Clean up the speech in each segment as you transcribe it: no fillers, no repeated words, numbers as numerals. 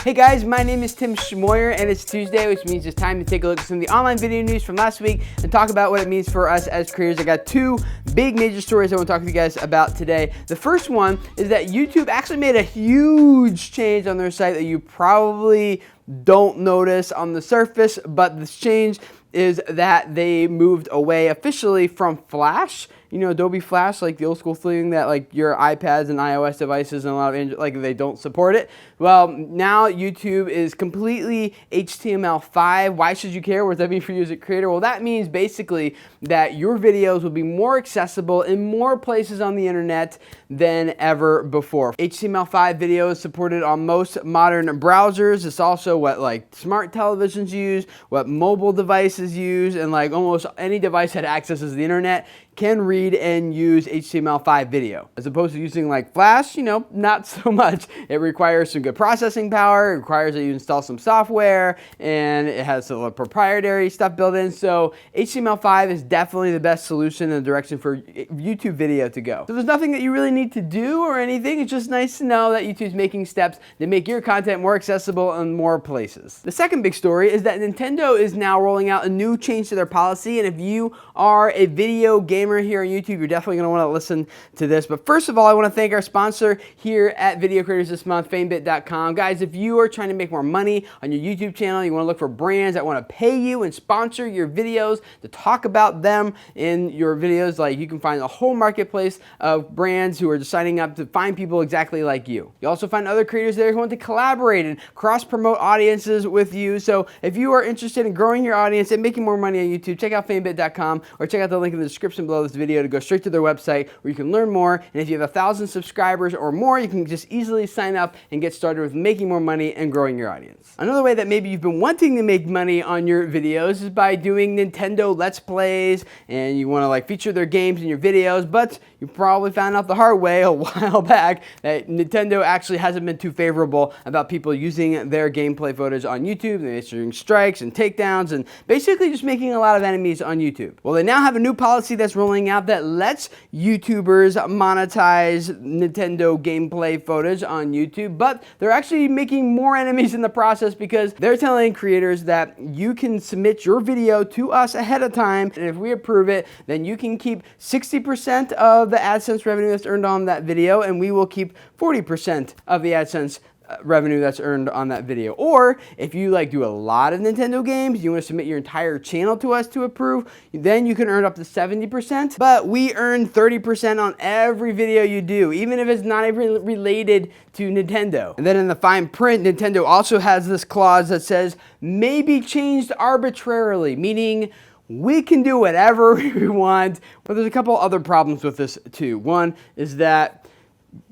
Hey guys, my name is Tim Schmoyer and it's Tuesday, which means it's time to take a look at some of the online video news from last week and talk about what it means for us as creators. I got two big major stories I want to talk to you guys about today. The first one is that YouTube actually made a huge change on their site that you probably don't notice on the surface, but this change is that they moved away officially from Flash. You know, Adobe Flash, like the old school thing that like your iPads and iOS devices and a lot of Android, like they don't support it. Well, now YouTube is completely HTML5. Why should you care? What does that mean for you as a creator? Well, that means basically that your videos will be more accessible in more places on the internet than ever before. HTML5 video is supported on most modern browsers. It's also what like smart televisions use, what mobile devices use, and like almost any device that accesses the internet can read and use HTML5 video. As opposed to using like Flash, you know, not so much. It requires some good processing power, it requires that you install some software, and it has some proprietary stuff built in. So HTML5 is definitely the best solution and direction for YouTube video to go. So there's nothing that you really need to do or anything. It's just nice to know that YouTube's making steps to make your content more accessible in more places. The second big story is that Nintendo is now rolling out a new change to their policy, and if you are a video gamer here on YouTube, you're definitely going to want to listen to this. But first of all, I want to thank our sponsor here at Video Creators this month, Famebit.com. Guys, if you are trying to make more money on your YouTube channel, you want to look for brands that want to pay you and sponsor your videos to talk about them in your videos, like you can find a whole marketplace of brands who are just signing up to find people exactly like you. You also find other creators there who want to collaborate and cross-promote audiences with you. So if you are interested in growing your audience and making more money on YouTube, check out Famebit.com or check out the link in the description below this video to go straight to their website where you can learn more. And if you have 1,000 subscribers or more, you can just easily sign up and get started with making more money and growing your audience. Another way that maybe you've been wanting to make money on your videos is by doing Nintendo Let's Plays, and you want to like feature their games in your videos, but you probably found out the hard way a while back that Nintendo actually hasn't been too favorable about people using their gameplay footage on YouTube. They're issuing strikes and takedowns and basically just making a lot of enemies on YouTube. Well, they now have a new policy that's rolling out that lets YouTubers monetize Nintendo gameplay footage on YouTube, but they're actually making more enemies in the process because they're telling creators that you can submit your video to us ahead of time, and if we approve it, then you can keep 60% of the AdSense revenue that's earned on that video, and we will keep 40% of the AdSense revenue that's earned on that video. Or if you like do a lot of Nintendo games, you want to submit your entire channel to us to approve, then you can earn up to 70%, but we earn 30% on every video you do, even if it's not even related to Nintendo. And then in the fine print, Nintendo also has this clause that says may be changed arbitrarily, meaning we can do whatever we want. But there's a couple other problems with this too. One is that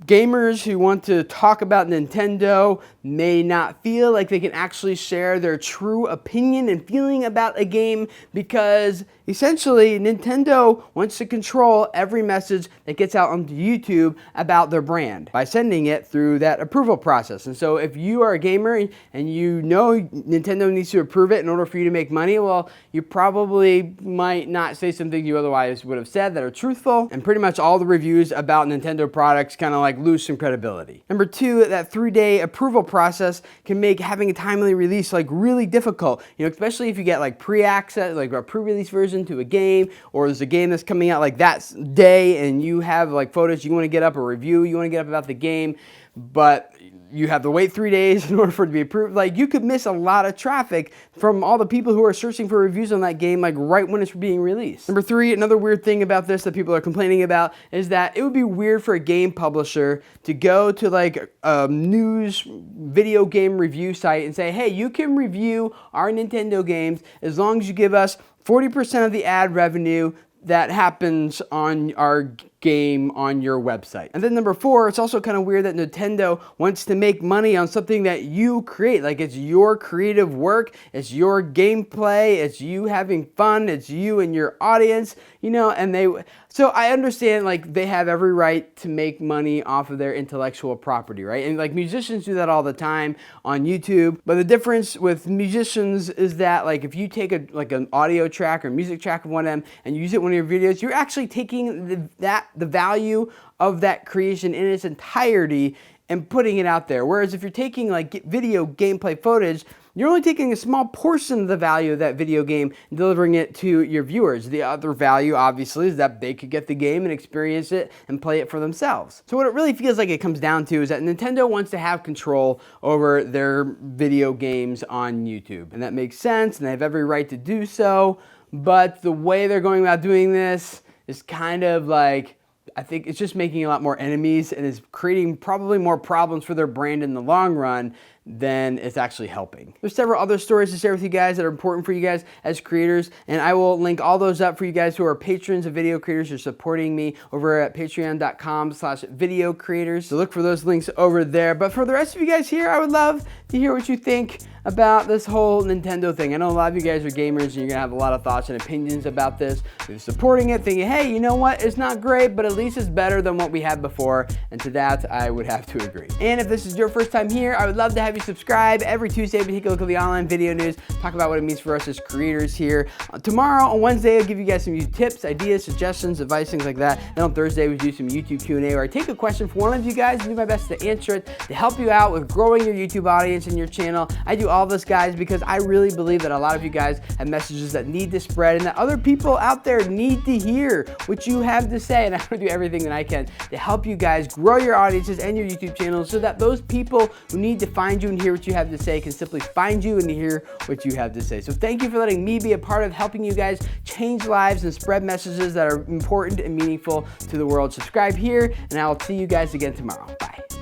gamers who want to talk about Nintendo may not feel like they can actually share their true opinion and feeling about a game because essentially Nintendo wants to control every message that gets out onto YouTube about their brand by sending it through that approval process. And so if you are a gamer and you know Nintendo needs to approve it in order for you to make money, well, you probably might not say some things you otherwise would have said that are truthful, and pretty much all the reviews about Nintendo products kind of like lose some credibility. Number two, that 3-day approval process can make having a timely release like really difficult, you know, especially if you get like pre-access, like a pre-release version to a game, or there's a game that's coming out like that day and you have like photos you want to get up, a review you want to get up about the game, but you have to wait 3 days in order for it to be approved. Like you could miss a lot of traffic from all the people who are searching for reviews on that game like right when it's being released. Number three, another weird thing about this that people are complaining about is that it would be weird for a game publisher to go to like a news video game review site and say, hey, you can review our Nintendo games as long as you give us 40% of the ad revenue that happens on our game on your website. And then number four, it's also kind of weird that Nintendo wants to make money on something that you create. Like it's your creative work, it's your gameplay, it's you having fun, it's you and your audience, you know, and so I understand like they have every right to make money off of their intellectual property, right? And like musicians do that all the time on YouTube. But the difference with musicians is that like if you take an audio track or music track of one of them and use it in one of your videos, you're actually taking the value of that creation in its entirety and putting it out there. Whereas if you're taking like video gameplay footage, you're only taking a small portion of the value of that video game and delivering it to your viewers. The other value, obviously, is that they could get the game and experience it and play it for themselves. So what it really feels like it comes down to is that Nintendo wants to have control over their video games on YouTube. And that makes sense, and they have every right to do so. But the way they're going about doing this is kind of like, I think it's just making a lot more enemies and is creating probably more problems for their brand in the long run than it's actually helping. There's several other stories to share with you guys that are important for you guys as creators, and I will link all those up for you guys who are patrons of video creators who are supporting me over at patreon.com/video creators. So look for those links over there. But for the rest of you guys here, I would love to hear what you think about this whole Nintendo thing. I know a lot of you guys are gamers and you're gonna have a lot of thoughts and opinions about this. You're supporting it, thinking, hey, you know what? It's not great, but at least it's better than what we had before. And to that, I would have to agree. And if this is your first time here, I would love to have you subscribe. Every Tuesday, we take a look at the online video news, talk about what it means for us as creators here. Tomorrow, on Wednesday, I'll give you guys some tips, ideas, suggestions, advice, things like that. And on Thursday, we do some YouTube Q&A where I take a question from one of you guys and do my best to answer it to help you out with growing your YouTube audience and your channel. I do all this, guys, because I really believe that a lot of you guys have messages that need to spread and that other people out there need to hear what you have to say. And I want to do everything that I can to help you guys grow your audiences and your YouTube channels so that those people who need to find you and hear what you have to say can simply find you and hear what you have to say. So thank you for letting me be a part of helping you guys change lives and spread messages that are important and meaningful to the world. Subscribe here, and I'll see you guys again tomorrow. Bye.